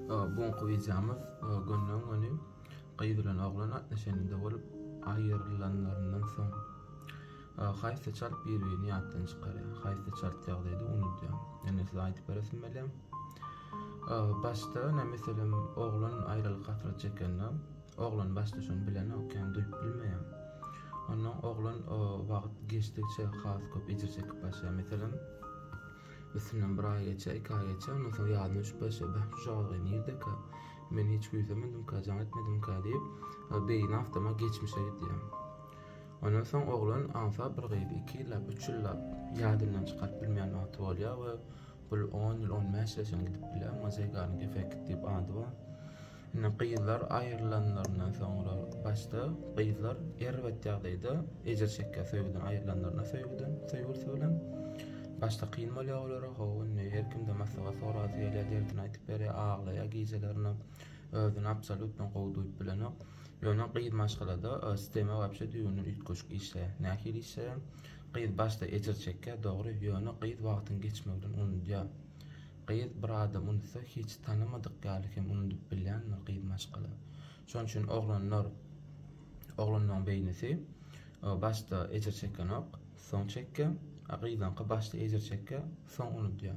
Bugun videomuz günden güni gyz bilen oglan atnaşanyda bolup aýrylanlaryndan soň haýsy çalyp bir-birini ýatdan çykarýar, haýsy çalyp ýagdaýda unutýar. Ýani siz aýdyp beresiň belem. Başda meselem oglan aýrylyk hatyrly çekende, oglan başda şonu bilen okyan duýup bilmeýär. Ondan oglan wagt geçdikçe has köp ejir çekip başlar. Meselem üstünden bir ay geçe, 2 ay geçe, ondan sonra ýadyna düşüp başlar. Ben şu ýaly nirde-ki, men hiç güýzemedim, jaň etmedim diýip, beýin haftama geçmişe gitýär. Ondan soň oglan ansa bir gyzy 2 ýyllap, 3 ýyllap ýadyndan çykaryp bilmeýän wagt bolýar we bu 10 ýyl, 15 ýaşa gidip bilýär, mazaýgany efekt diýip ady bar. Indi gyzlar aýrylanlaryndan soňra başda gyzlar erwet ýagdaýda ejir çekkä söýgüden aýrylanlaryna söýgülse bilen başta kıyın bolýar olara, her kimde masaga sorazy gelýär, derdini aýtyp berýär, aglaýar, gijelerini özüni absolutdan gowduýup bilenok. Ýöne gyz maşgalada sistema wapşe düýünün üýtgeçik işleýär. Nähili işleýär? Gyz başda ejir çekkä, dogry, ýöne gyz wagtyň geçmegden unutýar. Gyz bir adam unutsa hiç tanamadyk ýalykem unutup bilýänler gyz maşgala. Şoň üçin oglanyň beýnesi başda ejir çekkenok, soň çekkä, gyzdan başda ejir çekkä, soň unutýar.